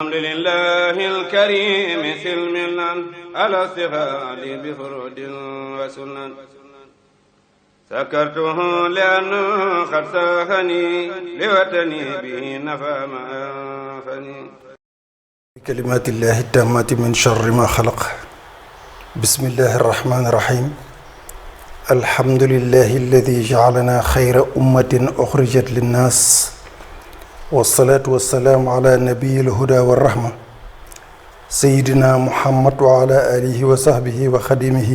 الحمد لله الكريم سلمنا على استغال بفرود وسنن سكرته لأنه قد ساهني لوطني به نفى ما أنفني بكلمات الله التامات من شر ما خلق بسم الله الرحمن الرحيم الحمد لله الذي جعلنا خير أمة أخرجت للناس والصلاة والسلام على نبي الهدى والرحمة سيدنا محمد وعلى آله وصحبه وخديمه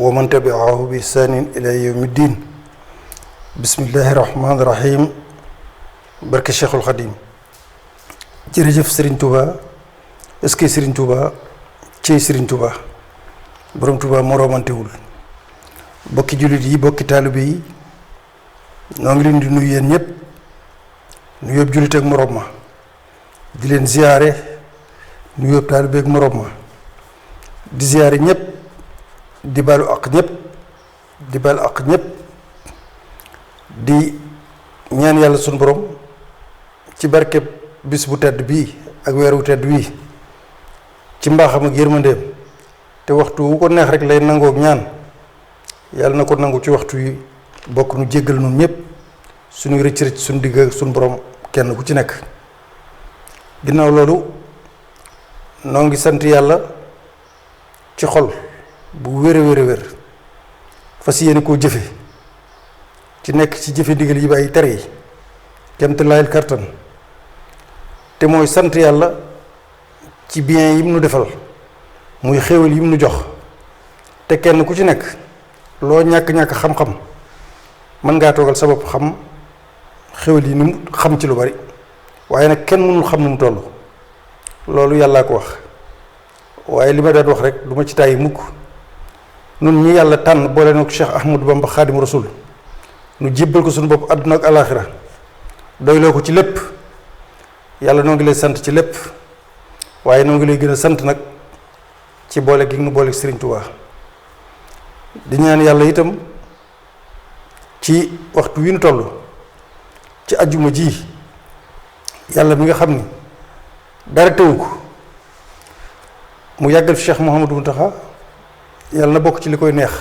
ومن تبعه بإحسان إلى يوم الدين بسم الله الرحمن الرحيم barke Cheikhul Khadim jërëjëf Serigne Touba est-ce que Serigne Touba ci Serigne Touba borom Touba moromantewul bokki jullit yi bokki taalibe yi noo ngi leen di nuyu yéen ñëpp nu yóbbu jullit ak morom ma di leen ziyaare nu yóbbu taalibe ak morom ma di ziyaare ñëpp di baalu ak ñëpp di baal ak ñëpp di ñaan yàlla sunu borom ci barke bis bu tedd bii ak weer wu tedd wii ci mbaaxam ak yërmandeem te waxtu wu ko neex rek lay nangook ñaan yàlla na ko nangu ci waxtu yi bokk nu jéggal nun ñëpp suñu rëcc rëcc suñu digg ak suñu borom kenn ku ci nekk ginnaaw loolu noo ngi sant yàlla ci xol bu wér a wér a wér fas yéene koo jëfe ci nekk ci jëfe ndigal yi bàyyi tere yi kemt laayil kartan te mooy sant yàlla ci bien yim nu defal muy xéewal yim nu jox te kenn ku ci nekk loo ñàkk-ñàkk xam-xam mën ngaa toogal sa bopp xam xéewal yi ni mu xam ci lu bari waaye nag kenn mënul xam nu mu toll loolu yàllaa ko wax waaye li ma daan wax rek du ma ci tàyyi mukk nun ñi yàlla tànn boole na ko Cheikh Ahmadou Bamba Xaadimu Rasul nu jébbal ko suñu bopp àdduna ak alaaxira doyloo ko ci lépp yàlla noo ngi lay sant ci lépp waaye noo ngi lay gën a sant nag ci boole gi nu boole Serigne Touba di ñaan yàlla itam ci waxtu wi nu toll ci ajjuma ji yàlla mi nga xam ni dara teewu ko mu yàggal fi Cheikh Mouhamadou Mountakha yàlla na bokk ci li koy neex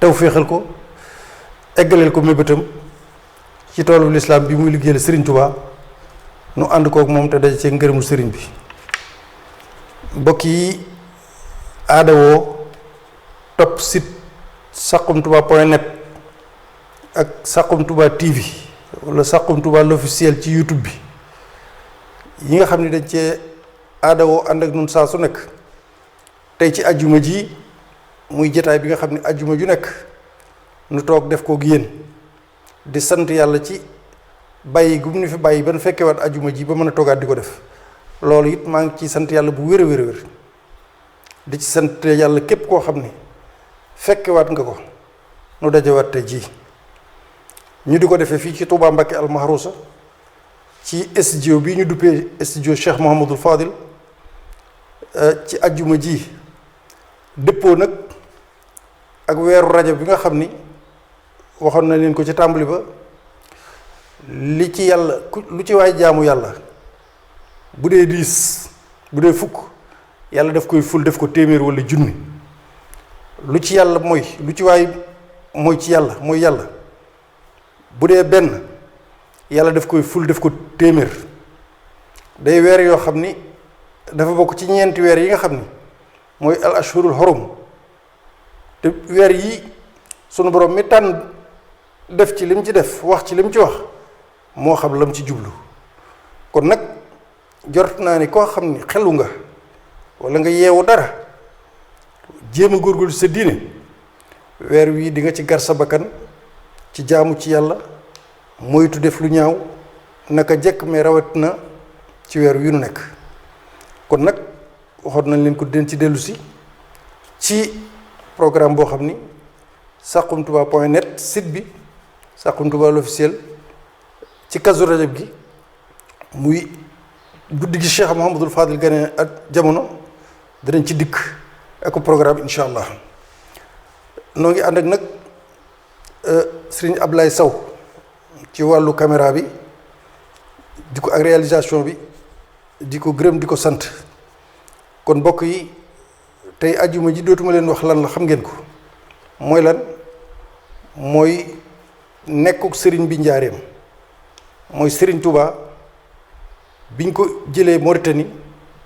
taw féexal ko eggaleel ko mébétam ci toolu lislaam bi muy liggéeyal Serigne Touba nu ànd kook moom te daje ci ngërëmu Serigne bi mbokk yi aadawoo topp site Saxum Touba .net ak Saxum Touba TV wala Saxum Touba l'officiel ci YouTube bi yi nga xam ne dañ cee aadawoo ànd ak nun saa su nekk tey ci ajjuma ji muy jataay bi nga xam ne ajjuma ju nekk nu toog def kook yéen di sant yàlla ci bàyyi gu mu ñu fi bàyyi ba nu fekkewaat ajjuma ji ba mën a toogaat di ko def loolu it maa ngi ci sant yàlla bu wér a wér a wér di ci sant yàlla képp koo xam ne fekkewaat nga ko nu dajewaat tey jii ñu di ko defee fii ci Touba Mbacké Al Mahrousa ci studio bii ñu duppee studio Cheikh Mouhamadul Fadil ci ajjuma ji dëppoo nag ak weeru Rajab bi nga xam ni waxoon na leen ko ci tàmbali ba li ci yàlla lu ci waay jaamu yàlla bu dee 10 bu dee fukk yàlla daf koy ful def ko téeméer wala junni lu ci yàlla mooy lu ci waay mooy ci yàlla mooy yàlla bu dee benn yàlla daf koy ful def ko téeméer day weer yoo xam ni dafa bokk ci ñeenti weer yi nga xam ni mooy al ashhurul hurum te weer yi sunu borom mi tànn def ci lim ci def wax ci lim ci wax moo xam lam ci jublu kon nag jort naa ni koo xam ni xelu nga walla nga yeewu dara jéem a góorgóorlu sa diine weer wii di nga ci gar sa bakkan ci jaamu ci yàlla moytu def lu ñaaw naka jekk mais rawat na ci weer wi nu nekk kon nag waxoon nañ leen ko den ci dellu si ci programme boo xam ni Saxum Touba .net site bi Saxum Touba l'officiel ci Kazu Rajab gi muy guddi gi Cheikh Mouhamadul Fadil gane ak jamono danañ ci dikk ak programme incha allah noo ngi ànd ak nag Serigne Ablaye Sow ci wàllu caméra bi di ko ak réalisation bi di ko gërëm di ko sant. kon mbokk yi tey ajjuma ji dootuma leen wax lan la xam ngeen ko mooy lan mooy nekkuk sëriñ bi njaareem mooy sëriñ Touba biñ ko jëlee Mauritanie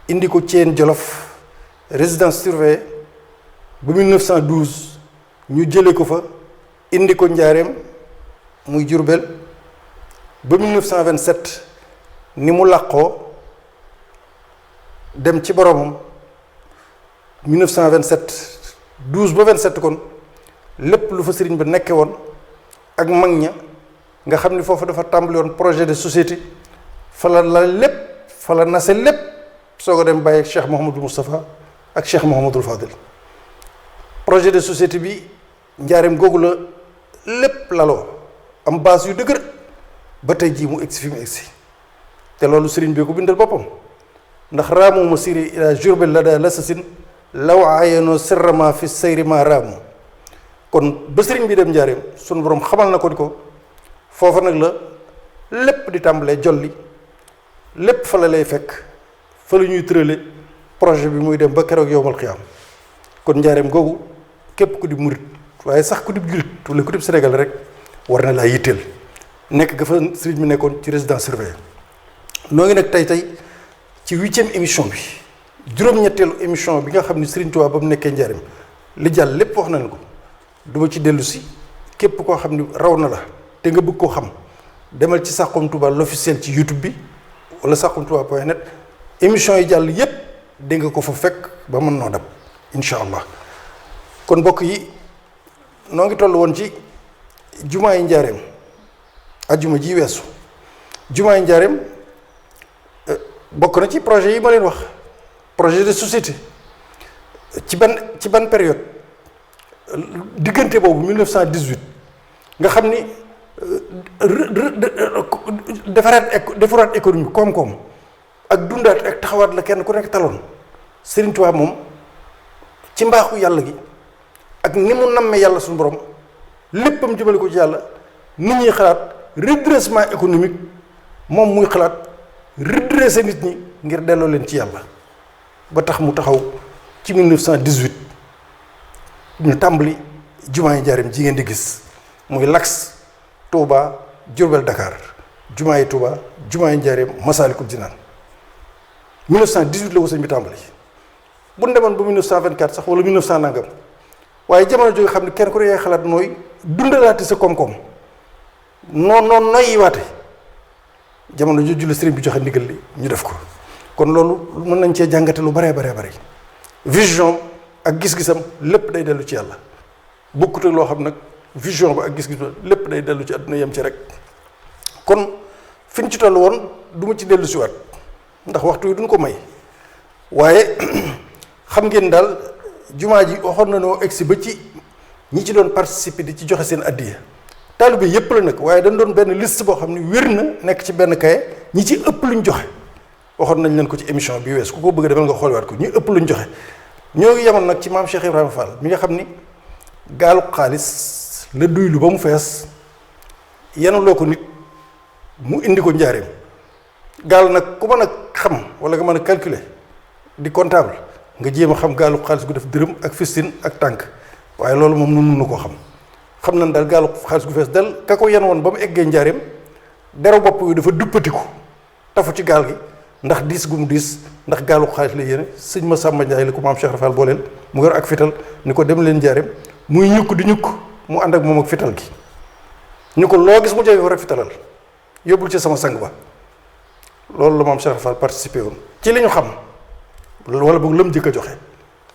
indi ko Thiène Jolof résidence surveillée ba 1912 ñu jëlee ko fa indi ko njaareem muy Jurbel ba 1927 ni mu làqoo dem ci boromam 1927 12 ba 27 kon lépp lu fa sëriñ ba nekke woon ak mag ña nga xam ni foofu dafa tàmbali woon projet de société fa la lépp fa la nase lépp soo ko dem bàyyi ak Cheikh Mouhamadul Moustapha ak Cheikh Mouhamadul Fadil projet de société bi njaareem googu la lépp laloo am base yu dëgër ba tey jii mu egsi fi mu egsi te loolu sëriñ bi ko bindal boppam ndax raamu ma siri ila Jurbel la daa lasasin law ayenoo sirrama fi sayri ma raamu kon ba sëriñ bi dem njaareem sunu borom xamal na ko di ko foofa nag la lépp di tàmbalee jolli lépp fa la lay fekk fa la ñuy tërale projet bi muy dem ba keroog yowmal xiyaam kon njaareem googu képp ku di murit waaye sax ku di jullit wala ku di Sénégal rek war na laa yitteel nekk ga fa sëriñ bi nekkoon ci résidence surveillée noo ngi nag tey ci 8e émission bi juróom-ñetteelu émission bi nga xam ni Serigne Touba ba mu nekkee njaareem li jàll lépp wax nañ ko duma ci dellu si képp koo xam ni raw na la te nga bëgg koo xam demal ci Saxum Touba l'officiel ci YouTube bi wala saxumtouba.net émission yi jàll yépp dégg nga ko fa fekk ba mën noo dab incha allah kon mbokk yi noo ngi toll woon ci jumaa yi njaareem ajjuma ji weesu jumaa yi njaareem bokk na ci projet yi ma leen wax projet de société ci ban période diggante boobu 1918 nga xam ni defaraat économie koom-koom ak dundaat ak taxawaat la kenn ku nekk taloon Serigne Touba moom ci mbaaxu yàlla gi ak ni mu nammee yàlla suñu borom léppam jëmale ko ci yàlla nit ñuy xalaat redressement économique moom muy xalaat redresser nit ñi ngir delloo leen ci yàlla ba tax mu taxaw ci 1918 ñu tàmbali jumaa yi njaareem ji ngeen di gis muy l'axe Touba Diourbel Dakar jumaa yi Touba jumaa yi njaareem Masaalikul Jinaan 1918 la ko sëñ bi tàmbali bu ñu demoon ba 1924 sax wala 1900 nangam waaye jamono jooju xam ne kenn ku ne yaay xalaat nooy dundalaate sa koom-koom noonu noyyiwaate jamono jooju la sëriñ bi joxe ndigal li ñu def ko kon loolu mën nañ cee jàngate lu baree bare vision ak gis-gisam lépp day dellu ci yàlla bokkut ak loo xam nag vision ba ak gis-gis ba lépp day dellu ci àdduna yem ci rek kon fi ñu ci toll woon du ma ci dellu si waat ndax waxtu yi duñ ko may waaye xam ngeen daal jumaa ji waxoon na noo egsi ba ci ñi ci doon participer di ci joxe seen addiya taalibe yépp la nag waaye dañ doon benn liste boo xam ne wér na nekk ci benn kaye ñi ci ëpp luñ joxe waxoon nañ leen ko ci émission bi wees ku ko bëgg a demal nga xoolwaat ko ñi ëpp luñ joxe ñoo ngi yemoon nag ci maam Cheikh Ibrahima Fall mi nga xam ni gaalu xaalis la duylu ba mu fees yanuloo ko nit mu indi ko njaareem gaal nag ku mën a xam wala nga mën a calculer di comptable nga jéem a xam gaalu xaalis gu def dërëm ak fistin ak tànk waaye loolu moom nun mënu koo xam nañ daal gaalu xaalis gu fees dal ka ko yan woon ba mu eggee njaareem deru bopp yu dafa duppatiku tafu ci gaal gi ndax diis gu mu diis ndax gaalu xaalis la yéene sëñ ma Samba Ndiaye la ko maam Cheikh Rafal booleel mu yor ak fital ni ko dem leen njaareem muy ñukk di ñukk mu ànd ak moom ak fital gi ñu ko loo gis mu jafe ko rek fitalal yóbbul ci sama sang ba loolu la maam Cheikh Rafal participé woon ci li ñu xam wala boog lam jëkk a joxe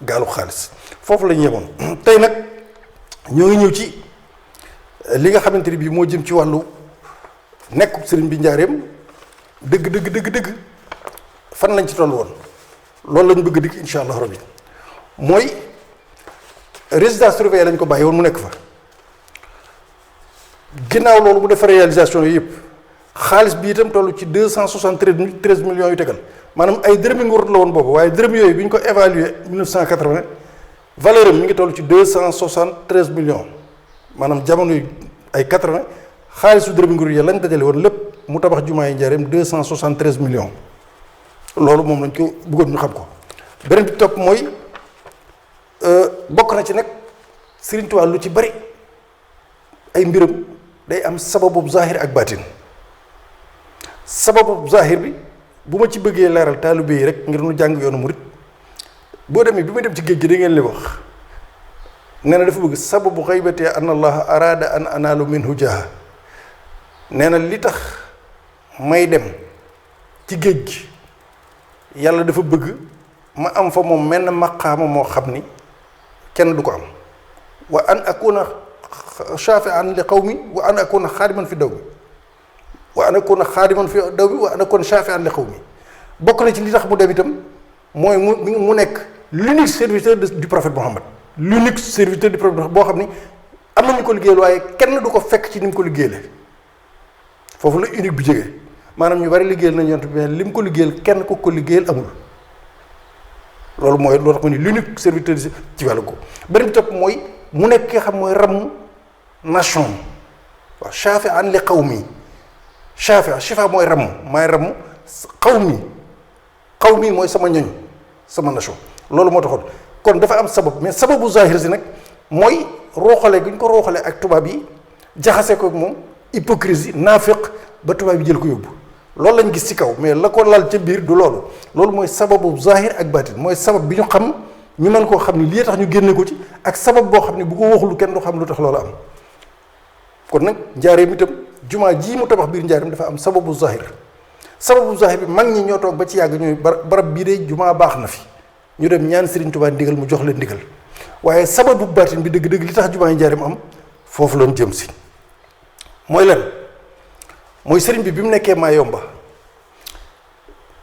gaalu xaalis foofu la ñu yemoon tey nag ñoo ngi ñëw ci li nga xamante ni bii moo jëm ci wàllu nekk sëriñ bi njaareem dëgg fan lañ ci toll woon loolu lañ bëgg dikk insha allah rabbi mooy résidence surveillée lañ ko bàyyi woon mu nekk fa ginnaaw loolu mu def réalisation yi yëpp xaalis bi itam toll ci 273 millions yu tegal maanaam ay dërëmi nguur la woon boobu waaye dërëm yooyu bi ñu ko évalué 1980 valeur am mi ngi toll ci 273 millions maanaam jamono yu ay 80 xaalisu dërëmi nguur yi lañ dajale woon lépp mu tabax jumaa yi njaareem 273 millions loolu moom lañ ko bëggoon ñu xam ko. beneen bi topp mooy bokk na ci nag Sëriñ Tuubaa lu ci bari ay mbiram day am sababu zahir ak baatin. sababu zahir bi bu ma ci bëggee leeral taalibe yi rek ngir nu jàng yoonu murit boo demee bi ma dem ci géej gi da ngeen li wax nee na dafa bëgg sababu xaybati an allaha araada an anaalu minhu jaaha nee na li tax may dem ci géej gi yàlla dafa bëgg ma am fa moom menn maqaama moo xam ni kenn du ko am wa an akuna shafi'an li qawmi wa an akuna xaadiman fi dawmi wa an akuna xaadiman fi dawmi wa an akuna shafi'an li qawmi bokk na ci li tax mu dem itam mooy mu nekk l'unique serviteur du prophète Mohammed l'unique serviteur du prophète boo xam ni am na ñu ko liggéeyal waaye kenn du ko fekk ci ni mu ko liggéeyale foofu la unique bi jógee maanaam ñu bari liggéeyal nañu yonent bi mais li mu ko liggéeyal kenn ku ko liggéeyal amul loolu mooy loo tax mu ni l'unique serviteur ci wàllu ko beneen bi topp mooy mu nekk ki nga xam mooy ramm nation waaw shafi'an li qawmi shifa mooy ramm maay ramm qawmi mooy sama ñoñ sama nation loolu moo taxoon kon dafa am sabab mais sababu zahir si nag mooy rooxale gu ñu ko rooxale ak tubaab yi jaxase ko moom hypocrisie naafiq ba tubaab yi jël ko yóbbu loolu lañ gis ci kaw mais la ko lal ca biir du loolu mooy sababu zahir ak baatin mooy sabab bi ñu xam ñu mën koo xam ni lii tax ñu génne ko ci ak sabab boo xam ne bu ko waxul kenn du xam lu tax loolu am kon nag njaareem itam jumaa jii mu tabax biir njaareem dafa am sababu zahir bi mag ñi ñoo toog ba ci yàgg ñooy barab bii de jumaa baax na fi ñu dem ñaan Serigne Touba ndigal mu jox leen ndigal waaye sababu baatin bi dëgg-dëgg li tax jumaa yi njaareem am foofu loon jëm si mooy lan mooy Serigne bi mu nekkee Mayomba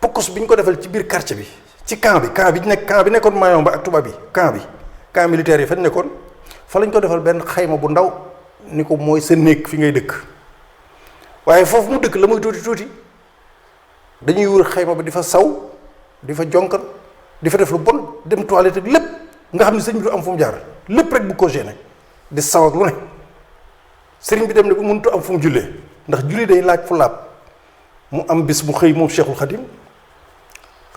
pokkus bi ñu ko defal ci biir quartier bi ci camp bi nekkoon Mayomba ak tubaab bi camp militaire yi fa nekkoon fa lañ ko defal benn xayma bu ndaw ni ko mooy sa néeg fi ngay dëkk waaye foofu mu dëkk la muy tuuti dañuy wër xayma ba di fa saw di fa jonkal di fa def lu bon dem toilette ak lépp nga xam ne sëñ bi du am fu mu jaar lépp rek bu ko gêné di saw ak lu ne sëriñ bi dem ne bu mënut am fu mu jullee ndax julli day laaj fu laab mu am bis mu xëy moom Cheikhul Khadim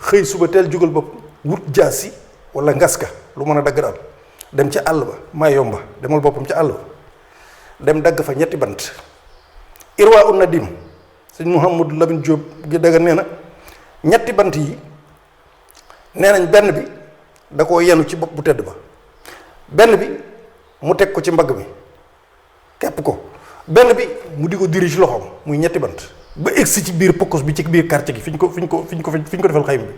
xëy suba teel jugal bopp wut jaasi wala ngaska lu mën a dagg daal dem ca àll ba Mayomba demal boppam ca àll ba dem dagg fa ñetti bant Irwa un Nadim sëñ Mouhamadou Lamine Diop gi daga nee na ñetti bant yi nee nañ benn bi da koo yenu ci bopp bu tedd ba benn bi mu teg ko ci mbagg mi kepp ko benn bi mu di ko diri ci loxoom muy ñetti bant ba egsi ci biir pokkus bi ci biir quartier gi fi ñu ko defal xayma bi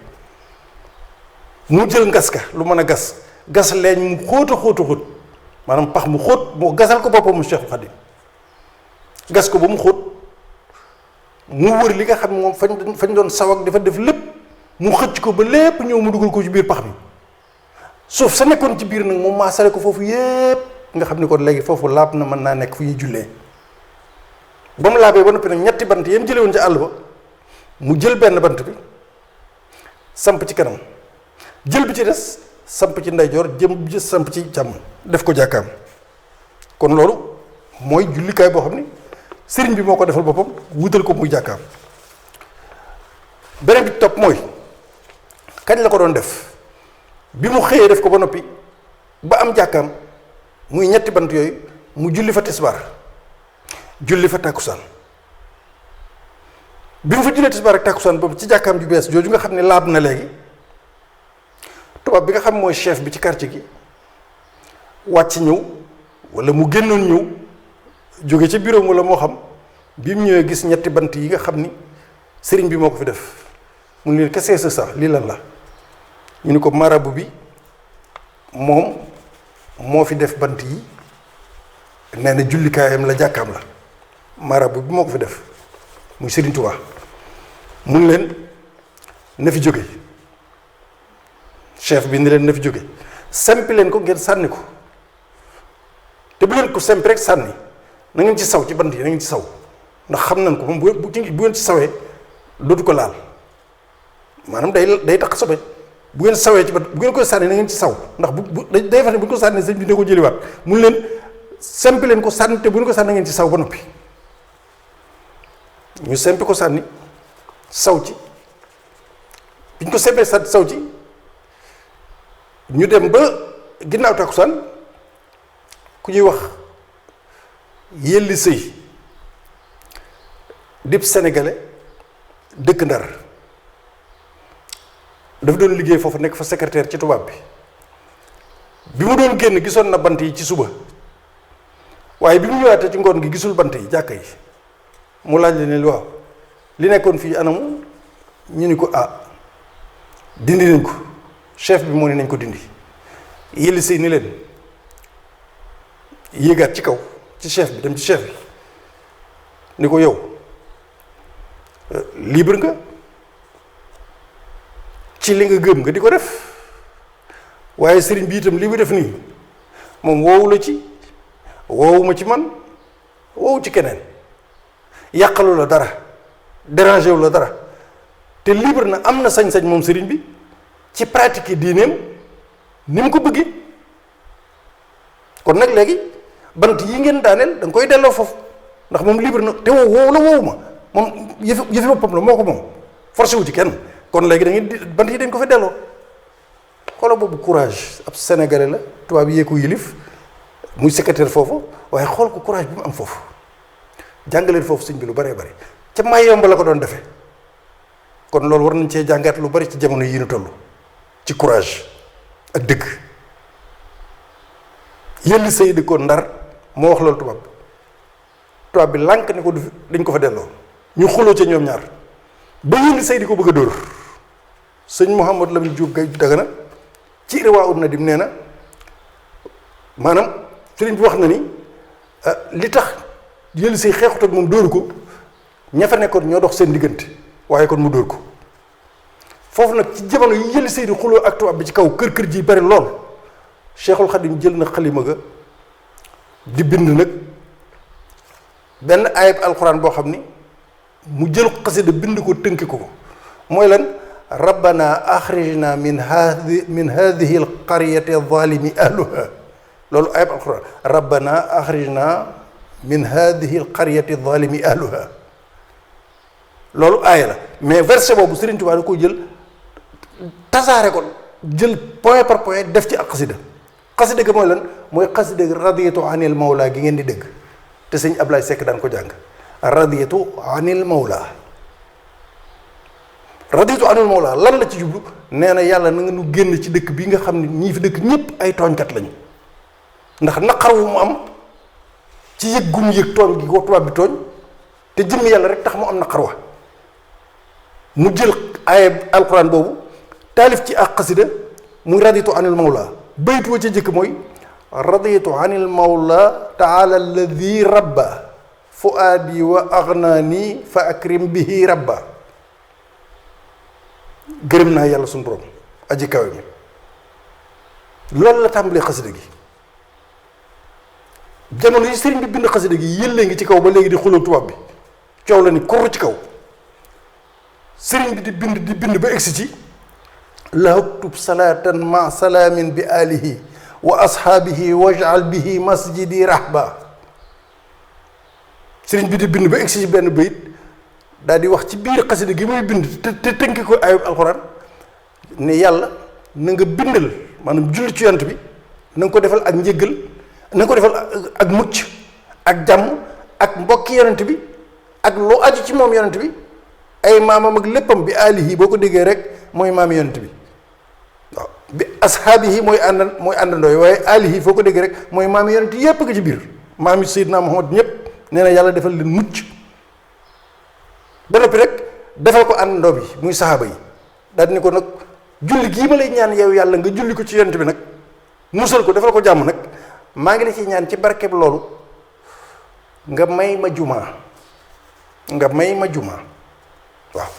mu jël ngaska lu mën a gas leeñ mu xóot maanaam pax mu xóot moo gasal ko boppam mu Cheikhul Khadim gas ko ba mu xóot mu wër li nga xam ne moom fañ doon saw ak dafa def lépp mu xëcc ko ba lépp ñëw mu dugal ko ci biir pax mi suuf sa nekkoon ci biir nag moom maasale ko foofu yépp nga xam ni kon léegi foofu laab na mën naa nekk fu ñuy jullee ba mu laabee ba noppi nag ñetti bant yéen jële woon ci àll ba mu jël benn bant bi samp ci kanam jël bi ci des samp ci ndeyjoor samp ci càmm def ko jàkkaam kon loolu mooy jullikaay boo xam ni sëriñ bi moo ko defal boppam wutal ko muy jàkkaam beneen bi topp mooy kañ la ko doon def bi mu xëyee def ko ba noppi ba am jàkkaam muy ñetti bant yooyu mu julli fa tisbaar julli fa tàkkusaan bi mu fa jullee tisbaar ak tàkkusaan boobu ci jàkkaam ju bees jooju nga xam ne laab na léegi tubaab bi nga xam mooy chef bi ci quartier gi wàcc ñëw wala mu génnoon ñëw jóge ca bureau wala moo xam bi mu ñëwee gis ñetti bant yi nga xam ni sëriñ bi moo ko fi def mu ne leen qu'est-ce que c'est ça lii lan la ñu ni ko marabu bi moom moo fi def bant yi nee na jullikaayam la jàkkaam la marabu bi moo ko fi def muy Sëriñ Tuubaa mun leen na fi jóge chef bi ni leen na fi jóge sempi leen ko ngeen sànni ko te bu leen ko sempi rek sànni na ngeen ci saw ci bant yi na ngeen ci saw ndax xam nañ ko moom bu ngeen ci sawee dootu ko laal maanaam day tax sobe bu ngeen sawee ci bant bu ngeen koy sànni na ngeen ci saw ndax day fa ne bu ñu ko sànni sëñ bi ne ko jëliwaat mun leen sempi leen ko sànni te bu ngeen ko sànni na ngeen ci saw ba noppi ñu sempi ko sànni saw ci biñ ko sebee sa saw ci ñu dem ba ginnaaw takkusaan ku ñuy wax Yelli Sëy dib sénégalais dëkk Ndar dafa doon liggéey foofu nekk fa secrétaire ci tubaab bi mu doon génn gisoon na bant yi ci suba waaye bi mu ñëwaatee ci ngoon gi gisul bant yi jàkka yi mu laaj la ne waaw li nekkoon fii anamu ñu ni ko dindi nañ ko chef bi moo ne nañ ko dindi. Yelli Sëy ni leen yéegaat ci kaw ci chef bi dem ci chef bi ni ko yow libre nga ci li nga gëm nga di ko def waaye sëriñ bi itam li mu def nii moom woowu la ci woowuma ci man woowu ci keneen yàqalu la dara dérangé wu la dara te libre na am na sañ-sañ moom sëriñ bi ci pratiquer diineem ni mu ko bëggee kon nag léegi bant yi ngeen daaneel da nga koy delloo foofu ndax moom libre na te woowu la woowu ma moom yëfi boppam la moo ko moom forcé wu ci kenn kon léegi da ngeen bant yi dañ ko fa delloo xoola boobu courage ab sénégalais la tubaab yee ko yilif muy secrétaire foofu waaye xool ko courage bi mu am foofu jàngaleen foofu sëñ bi lu bëree bëri ca may yomb la ko doon defee kon loolu war nañ cee jàngaat lu bari ci jamono yii nu toll ci courage ak dëgg. Yelli Sëy di ko Ndar moo wax loolu tubaab bi lànk ne ko dañ ko fa delloo ñu xuloo ca ñoom ñaar ba Yelli Sëy di ko bëgg a dóor sëñ Mouhamadou Lamine Diop Gaye Dagana ci Irwaa ut Nadim nee na maanaam sëriñ bi wax na ni li tax Yelli Sëy xeexut ak moom dóoru ko ña fa nekkoon ñoo dox seen diggante waaye kon mu dóor ko foofu nag ci jamono yi Yelli Sëy di xuloo ak tubaab bi ci kaw kër ji bari lool Cheikhul Khadim jël na xalima ga di bind nag benn ayib alxuraan boo xam ni mu jël xasida bind ko tënki ko mooy lan rabbana axrijna min hadihi alqaryati zalimi ahluha loolu ayib alxuraan rabbana axrijna min hadihi alqaryati zalimi ahluha loolu aaya la mais verset boobu Serigne Touba da ko jël tasaare ko jël point par point def ci ak xasida ga mooy lan mooy xasida radiyatu anil mawla gi ngeen di dégg te sëñ Ablaye Seck daan ko jàng radiyatu anil mawla lan la ci jublu nee na yàlla na nga nu génn ci dëkk bi nga xam ne ñii fi dëkk ñépp ay tooñkat lañu ndax naqar wu mu am ci yëg gu mu yëg tooñ gi ko tubaab bi tooñ te jëmm yàlla rek tax mu am naqar wa mu jël aaya alquran boobu taalif ci ak xasida muy radiyatu anil mawla baytu wa ca jëkk mooy raditu anil mawla taala alladi rabba fuaadi wa agnaani fa akrim bihi rabba gërëm naa yàlla suñu borom aji kawe mi loolu la tàmbalee xasida gi jamono yi sëriñ bi bind xasida gi yëllee ngi ci kaw ba léegi di xuloo tubaab bi coow la ni korru ci kaw sëriñ bi di bind ba egsi ci la uktub salaatan ma salaamin bi alihi wa ashaabihi wajal bihi masjidi rahba sëriñ bi di bind ba egsi ci benn bayit daal di wax ci biir xasida gi muy bind te tënki ko ayub alxuraan ne yàlla na nga bindal maanaam julli ci yonent bi na nga ko defal ak njëggal na nga ko defal ak mucc ak jàmm ak mbokki yonent bi ak loo aju ci moom yonent bi ay maamam ak léppam bi alihi boo ko déggee rek mooy maami yonent bi waaw bi ashaabihi mooy àndandoo yi waaye alihi foo ko déggee rek mooy maami yonent yépp nga ci biir maami Seydina Muhammad ñépp nee na yàlla defal leen mucc ba noppi rek defal ko àndandoo bi muy saxaaba yi daal ni ko nag julli gii ma lay ñaan yow yàlla nga julli ko ci yonent bi nag musal ko defal ko jàmm nag maa ngi la ciy ñaan ci barkeb loolu nga may ma jumaa waaw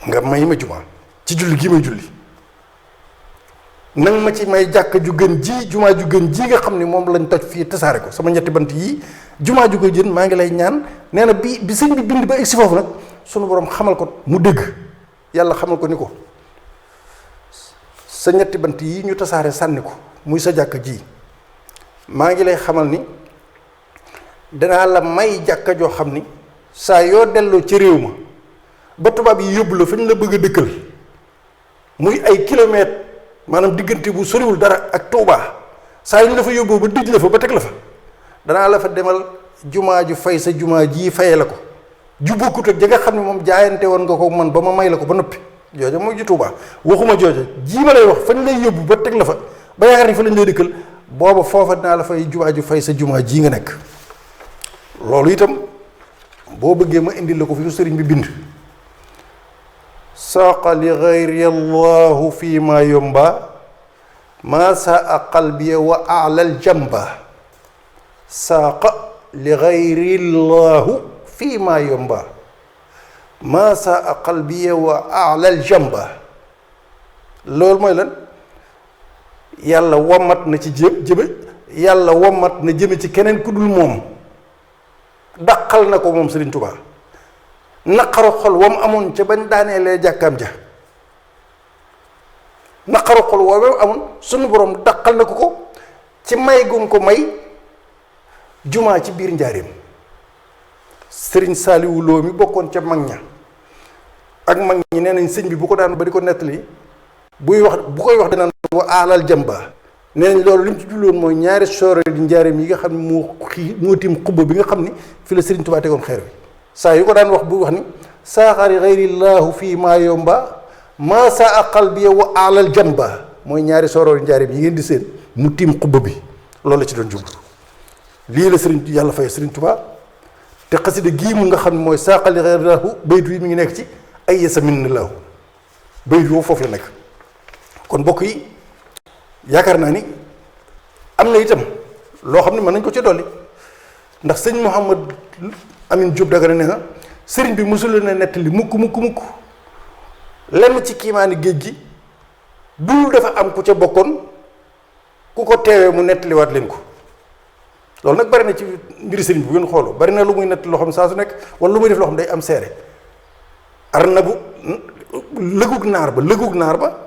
nga may ma jumaa ci julli gii may julli nang ma ci may jàkk ju gën ji jumaa ju gën ji nga xam ne moom lañ toj fii tasaare ko sama ñetti bant yii jumaa ju ko jën maa ngi lay ñaan nee na bi sëñ bi bind ba egsi foofu nag sunu borom xamal ko mu dégg yàlla xamal ko ni ko sa ñetti bant yii ñu tasaare sànni ko muy sa jàkk ji maa ngi lay xamal ni danaa la may jàkka joo xam ni saa yoo delloo ci réew ma ba tubaab yi yóbbu la fañ la bëgg a dëkkal muy ay kilomètres maanaam diggante bu soriwul dara ak Touba saa yu ñu la fa yóbboo ba dij la fa ba teg la fa danaa la fa demal jumaa ju fay sa jumaa jii fayee la ko ju bokkut ak ja nga xam ne moom jaayante woon nga ko man ba ma may la ko ba noppi jooja mooy ju Touba waxuma jooja jii ma lay wax fañ lay yóbbu ba teg la fa ba yaakaar ni fa lañ lay dëkkal booba foofa dinaa la fay jumaa ju fay sa jumaa jii nga nekk loolu itam boo bëggee ma indil la ko fi su sëriñ bi bind saaqa li gayri allahu fi ma yomba maa saa qalbiya wa alal jamba saaqa li gayri allahu fi ma yomba maa saa qalbiya wa alal jamba loolu mooy lan yàlla womat na ci yàlla womat na jëme ci keneen ku dul moom daqal na ko moom Sëriñ Tuubaa naqaru xol wam amoon ca bañ daaneelee jàkkaam ja naqaru xol wam amoon sunu borom daqal na ko ci may gum ko may jumaa ci biir njaareem Sëriñ Saaliwu Lo mi bokkoon ca mag ña ak mag ñi nee nañ sëñ bi bu ko daan ba di ko nettali bu koy wax dinaan wa alal jamba nee nañ loolu li mu ci julloon mooy ñaari soore di njaareem yi nga xam ne moo tiim xubba bi nga xam ni fi la Sëriñ Tuubaa tegoon xeer bi saa yu ko daan wax bu wax ni saaxari xayrillaahu fii maa yomba maa saa qalbiya wa alal jamba mooy ñaari soore di njaareem yi ngeen di seen mu tiim xubba bi loolu la ci doon jublu lii la Sëriñ yàlla fay Sëriñ Tuubaa te xasida gii mu nga xam ne mooy saaxali xayrillaahu baytu yi mi ngi nekk ci ay yesa min na laahu baytu woo foofu la nekk kon mbokk yi yaakaar naa ni am na itam loo xam ne mën nañ ko ci dolli ndax sëñ Mouhamad Amin Diop Dagana ne nga sëriñ bi mosul na nettali mukk lenn ci kiimaani géej gi dul dafa am ku ca bokkoon ku ko teewee mu nettaliwaat leen ko loolu nag bari na ci mbiri sëriñ bi bu ngeen xooloo bari na lu muy nettali loo xam saa su nekk wala lu muy def loo xam day am seere arnabu lëgug naar ba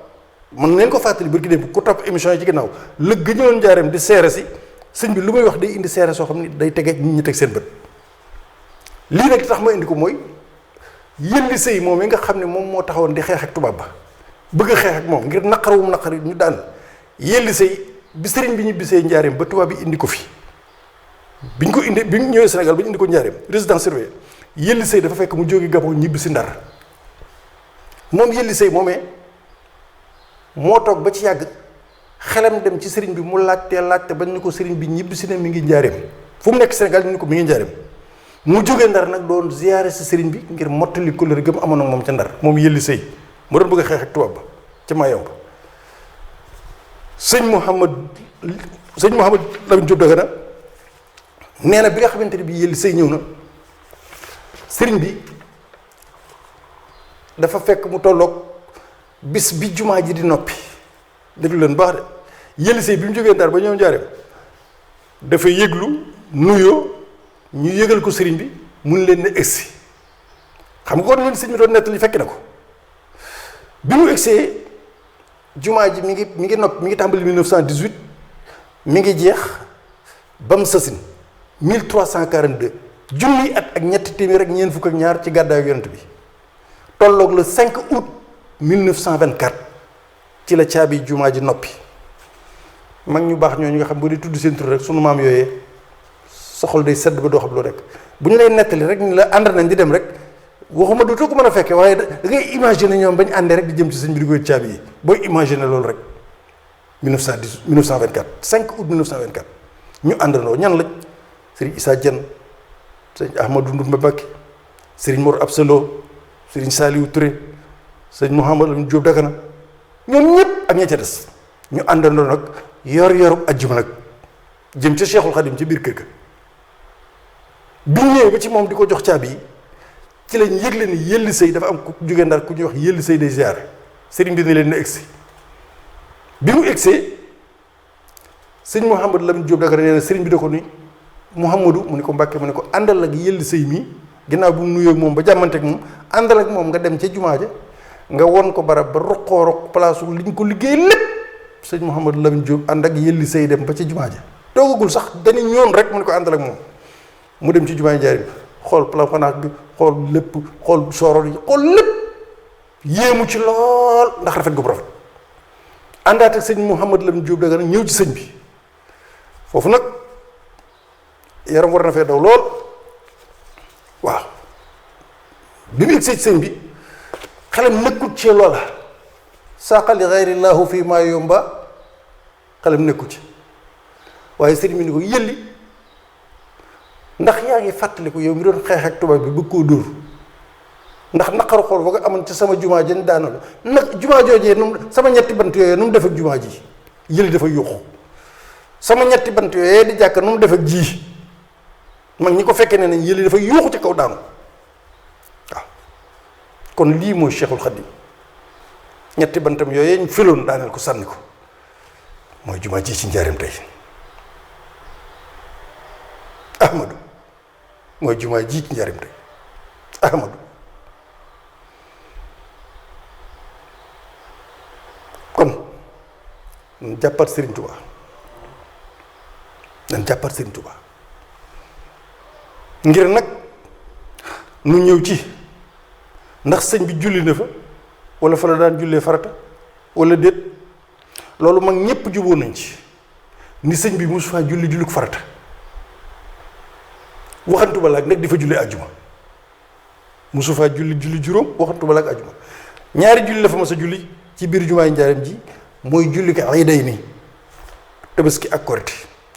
mën neen ko fàttali barki démb ku topp émission yi ci ginnaaw lëg ga ñëwoon njaareem di seere si sëñ bi lu muy wax day indi seere soo xam ne day tege nit ñi teg seen bët lii nag tax ma indi ko mooy yëlli sëy moom yi nga xam ne moom moo taxawoon di xeex ak tubaab ba bëgg a xeex ak moom ngir naqarawum naqar ñu daan yëlli sëy bi sëriñ bi ñu bisee njaareem ba tubaab bi indi ko fi bi ñu ñëwee Sénégal ba ñu indi ko njaareem résidence surveillée yëlli sëy dafa fekk mu jóge Gabon ñibbi si Ndar moom yëlli sëy moomee moo toog ba ci yàgg xelam dem ci sëriñ bi mu laajte bañ ni ko sëriñ bi ñibbi si ne mi ngi njaareem fu mu nekk Sénégal ñu ni ko mi ngi njaareem mu jógee Ndar nag doon ziyaare si sëriñ bi ngir mottali kóllëre gëm amoon ak moom ca Ndar moom yëlli sëy mu doon bëgg a xeex ak tubaab ba ca Mayomba sëñ Mouhamad Lamine Diop Dagana nee na bi nga xamante ne bi yëlli sëy ñëw na sëriñ bi dafa fekk mu tolloog bis bi jumaa ji di noppi déglu leen baax de yëlli sëy bi mu jógee Ndar ba ñëw njaareem dafa yëglu nuyoo ñu yëgal ko sëriñ bi mun leen ne egsi xam nga kon leen sëriñ bi doon nettali fekk na ko bi mu egsee jumaa ji mi ngi noppi mi ngi tàmbali 1918 mi ngi jeex ba mu sasin 1342 junni at ak ñetti téeméer ak ñeent fukk ak ñaar ci gàddaayu yonent bi tolloog le 5 août 1924 ci la caabi jumaa ji noppi mag ñu baax ñooñu nga xam boo di tudd seen tur rek sunu maam yooyee soxal day sedd ba doo xam loo rek bu ñu lay nettali rek ñu la ànd nañ di dem rek waxuma dootoo ko mën a fekkee waaye da ngay imaginer ñoom bañ àndee rek di jëm ci sëñ bi di koy caabi yi booy imaginer loolu rek 1924 5 août 1924 ñu àndandoo ñan lañ sëriñ Issa Dieng sëriñ Ahmadou Ndoumbe Mbacké sëriñ Mor Absalo sëriñ Saliou Touré sëriñ Mouhamadou Lamine Diop Dagana ñoom ñëpp ak ña ca des ñu àndandoo nag yor ajjuma nag jëm ca Cheikhul Khadim ci biir kër ga bi ñu ñëwee ba ci moom di ko jox caabi yi ci lañ yëgle ni yëlli sëy dafa am ku jógee Ndar ku ñuy wax yëlli sëy day ziar sëriñ bi ne leen na egsi bi mu egsee sëñ Mouhamadou Lamine Diop Dagana nee na sëriñ bi da ko ni Mouhamadou mu ne ko Mbàkke mu ne ko àndal ak yëlli sëy mii ginnaaw bi mu nuyoo moom ba jàmmante ak moom àndal ak moom nga dem ca jumaa ja nga won ko barab ba roq place li ñu ko liggéey lépp sëñ Mouhamadou Lamine Diop ànd ak yëlli sëy dem ba ca jumaa ja toogagul sax dañu ñoon rek mu ne ko àndal ak moom mu dem ci jumaa njaarim xool plafanaak bi xool lépp xool sooroor yi xool lépp yéemu ci lool ndax rafet gu rafet àndaat ak sëñ Mouhamad Lamine Diop Dagana ñëw ci sëñ bi foofu nag yaram war na fee daw lool waaw bi mu egsee ci sëñ bi xelam nekkul ci loola saaqa li gayrillahu fii maa yomba xelam nekkul ci waaye sëñ bi ni ko yëlli ndax yaa ngi fàttaliku yow mi doon xeex ak tubaab bi bëgg koo dóor ndax naqaru xool ba nga amoon ci sama jumaa jën daanaka nag jumaa joojee nu sama ñetti bant yooyee nu mu def ak jumaa ji yëli dafa yuuxu sama ñetti bant yooyee di jàkk nu mu def ak ji mag ñi ko fekkee ne nañ yëli dafa yuuxu ci kaw daanu waaw kon lii mooy Cheikhul Khadim ñetti bantam yooyee ñu filoon daaneel ko sànni ko mooy jumaa ji ci njaarim tey Ahmadu mooy jumaa ji ci njaarim tey Ahmadu kon dañ jàppat Serigne Touba dañ jàppat Serigne Touba ngir nag nu ñëw ci ndax sëñ bi julli na fa wala fa la daan jullee farata wala déet loolu mag ñépp juboo nañ ci ni sëñ bi mosu faa julli ko farata waxantu ba laag nag di fa julli àjjuma mosu faa julli juróom waxantu ba laag àjjuma ñaari julli la fa mas a julli ci biir jumaay njaareem ji mooy julli ko ay day nii tabaski ak korite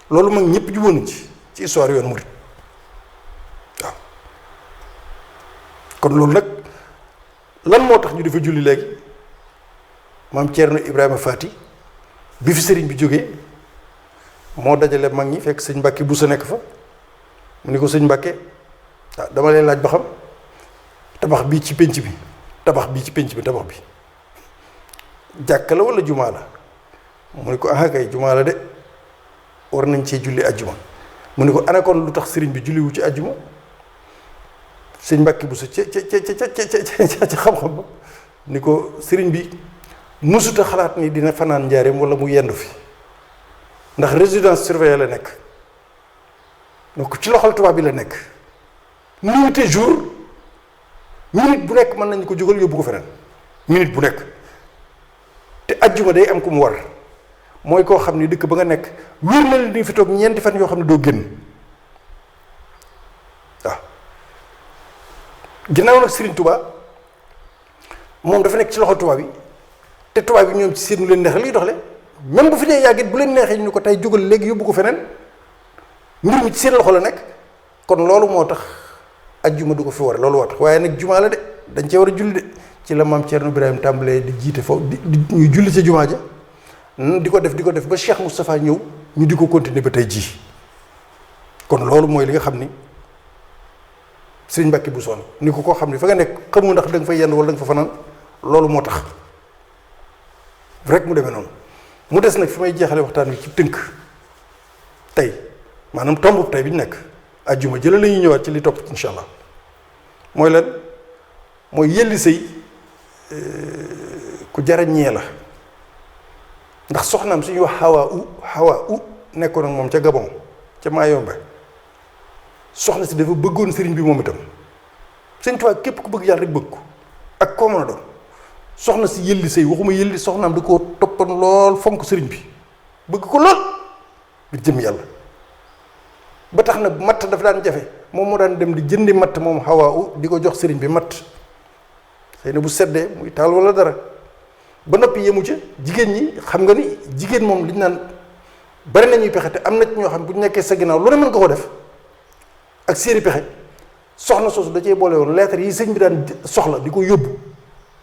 loolu mag ñëpp jubóo nañ ci histoire yoon murit waaw kon loolu nag lan moo tax ñu dafa julli léegi maam Thierno Ibrahima Fati bi fi sëriñ bi jógee moo dajale mag ñi fekk sëñ Mbàkke bu sa nekk fa mu ni ko sëñ Mbàkke ah dama leen laaj ba xam tabax bii ci pénc bi tabax bi jàkka la wala jumaa la mu ne ko ah kay jumaa la de war nañ cee julli ajjuma mu ne ko ana kon lu tax sëriñ bi julliwu ci ajjuma sëñ Mbàkke bu sa ca xam-xam ba ni ko sëriñ bi mësuta xalaat ni dina fanaan njaareem wala mu yendu fi ndax résidence surveillée la nekk donc ci loxol tubaab bi la nekk nuit et jour minute bu nekk mën nañu ko jógal yóbbu ko feneen minute bu nekk te ajjuma day am ku mu war mooy koo xam ni dëkk ba nga nekk wér na li fi toog ñeenti fan yoo xam ne doo génn waaw ginnaaw nag Serigne Touba moom dafa nekk ci loxo tubaab yi te tubaab yi ñoom ci seen leen neex liy doxle même bu fi dee yàggit bu leen neexee ñu ko tey jógal léegi yóbbu ko feneen mbir mi ci seen loxo la nekk kon loolu moo tax ajjuma du ko fi war loolu moo tax waaye nag jumaa la de dañ cee war a julli de ci la maam Thierno Ibrahima tàmbalee di jiite foofu di ñuy julli ca jumaa ja di ko def ba Cheikh Moustapha ñëw ñu di ko continuer ba tey jii kon loolu mooy li nga xam ni Sëriñ Mbàkke bu soon ni ko koo xam ni fa nga nekk xamu ndax da nga fay yenn wala da nga fa fanaan loolu moo tax rek mu demee noonu mu des nag fi may jeexale waxtaan wi ci tënk tey maanaam tomb tey bi ñu nekk ajjuma jëla la ñuy ñëwaat ci li topp insha allah mooy lan mooy yelli sëy ku jarañee la ndax soxnaam suñuy wax xawaa u nekkoon ak moom ca Gabon ca Mayombe soxna si dafa bëggoon sëriñ bi moom itam Sëriñ Tuubaa képp ku bëgg yàlla rek bëgg ko ak koo mën a doon soxna si yëlli sëy waxuma yëlli soxnaam da koo toppan lool fonk sëriñ bi bëgg ko lool ngir jëm yàlla ba tax na matt dafa daan jafe moom moo daan dem di jëndi matt moom xawaa di ko jox sëriñ bi matt xëy na bu seddee muy taal wala dara ba noppi yemu ca jigéen ñi xam nga ni jigéen moom liñ naan bari nañuy pexe te am na ci ñoo xam bu ñu nekkee sa ginnaaw lu ne mën nga ko def ak seeni pexe soxna soosu da cee boole woon lettre yi sëñ bi daan soxla di ko yóbbu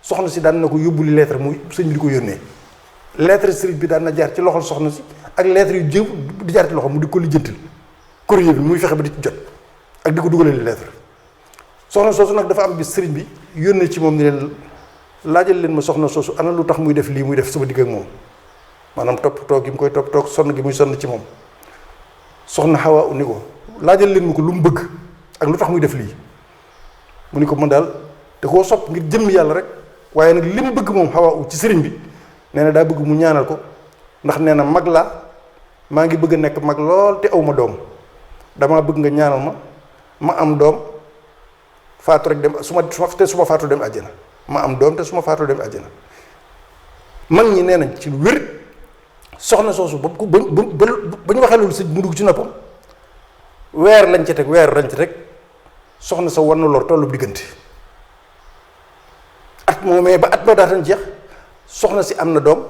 soxna si daan na ko yóbbu li lettre muy sëñ bi di ko yónnee lettre sëriñ bi daan na jaar ci loxol soxna si ak lettre yu jëw di jaar ci loxo mu di ko lijjantil courrier bi muy fexe ba di ci jot ak di ko dugalee li lettre soxna soosu nag dafa am bis sëriñ bi yónnee ci moom ni leen laajal leen ma soxna soosu ana lu tax muy def lii muy def sama digg ak moom maanaam toppatoo gi mu koy toppatoo sonn gi muy sonn ci moom soxna Xawa ni ko laajal leen ma ko lu mu bëgg ak lu tax muy def lii mu ni ko man daal da koo sopp ngir jëmm yàlla rek waaye nag li mu bëgg moom Xawa ci sëriñ bi nee na daa bëgg mu ñaanal ko ndax nee na mag laa maa ngi bëgg a nekk mag lool te aw ma doom damaa bëgg nga ñaanal ma am doom faatu rek dem su ma faatu dem àjjana, ma am doom te su ma faatu dem àjjana. mag ñi nee nañ ci lu wér soxna soosu ba ñu waxee loolu sëñ mu dugg ci noppam weer lañ ci teg soxna sa war na lor tollu diggante at moomee ba at ma daatan jeex soxna si am na doom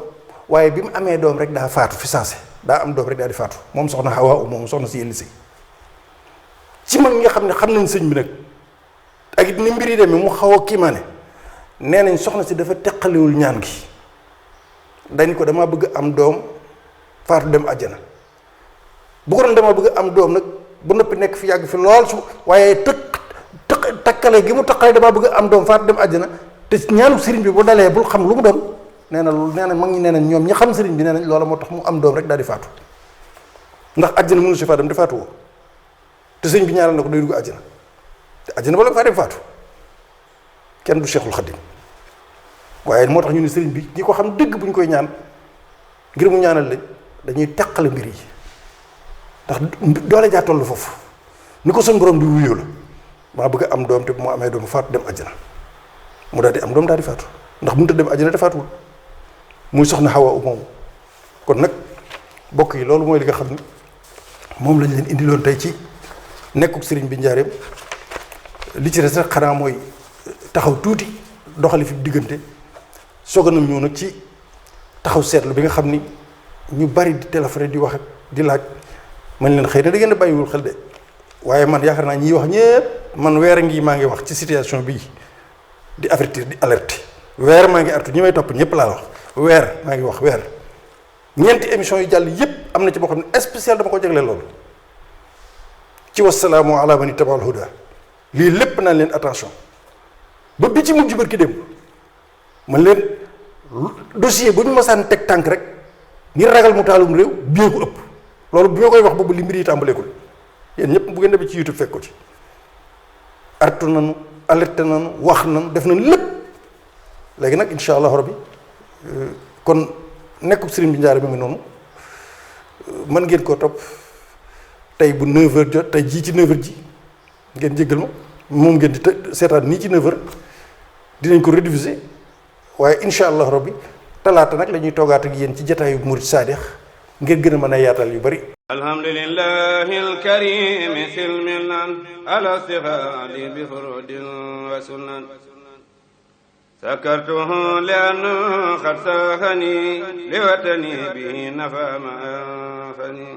waaye bi mu amee doom rek daa faatu fi saase daa am doom rek daa di faatu moom soxna Hawa moom soxna si yëlli si ci mag ñi nga xam ne xam nañ sëñ bi nag ak it ni mbir yi demee mu xaw a kiimaane nee nañ soxna si dafa teqaliwul ñaan gi dañ ko dama bëgg am doom faatu dem àjjana bu ko doon dama bëgg am doom nag ba noppi nekk fi yàgg fi lool su waaye takkale gi mu takkale dama bëgg am doom faatu dem àjjana te ñaanu sëriñ bi bu dalee bul xam lu mu doon nee na loolu nee na mag ñi nee nañ ñoom ñi xam sëriñ bi nee nañ loola moo tax mu am doom rek daal di faatu ndax àjjana mënu si faa dem di faatu woo te sëriñ bi ñaanal na ko day dugg àjjana te àjjana bala faa dem faatu kenn du Cheikhul Khadim waaye moo tax ñu ne sëriñ bi ñi ko xam dëgg bu ñu koy ñaan ngir mu ñaanal lañ dañuy teqale mbir yi ndax doole jaa toll foofu ni ko suñ borom di wuyoo la maa bëgg am doom te bu mu amee doom faatu dem àjjana mu daal di am doom daal di faatu ndax mënut a dem àjjana te faatuwul muy soxna Hawa moomu kon nag bokk yi loolu mooy li nga xam ne moom lañ leen indiloon tey ci nekkuk sëriñ bi njaareem li ci des rek xanaa mooy taxaw tuuti doxali fi diggante soog a ñëw nag ci taxaw seetlu bi nga xam ni ñu bari di téléphoné di wax ak di laaj man leen xëy na da ngeen a bàyyiwul xel de waaye man yaakaar naa ñiy wax ñépp man weer a ngi maa ngi wax ci situation bii di avertir di alerter weer maa ngi artu ñi may topp ñëpp laa wax weer maa ngi wax weer ñeenti émission yu jàll yépp am na ci boo xam ne spécial dama ko jagleel loolu ci wasalaamu ala man ittabaal huda lii lépp naan leen attention ba bi ci mujj barki dem man leen dossier bu ñu masaan teg tànk rek ngir ragal mu taalum réew bii ko ëpp loolu bi ma koy wax boobu li mbir yi tàmbaleekul yéen ñëpp bu ngeen demee ci YouTube fekk ko ci artu nanu alerte nanu wax nanu def nañu lépp léegi nag incha allahu rabbi kon nekku sëriñ bi njaare bi ngi noonu mën ngeen koo topp tey bu 9h jot tey jii ci 9h ji ngeen jéggal ma moom ngeen di seetaan nii ci 9h dinañ ko rediffuser waaye incha allahu rabbi talaata nag la ñuy toogaat ak yéen ci jataayu murid saadix ngir gën a mën a yaatal yu bari. alhamdulillahi alkarim silmilan ala sihali bi furudin wa sunan sakartuhu lianna qad sahani liwatani bihi nafa ma anfani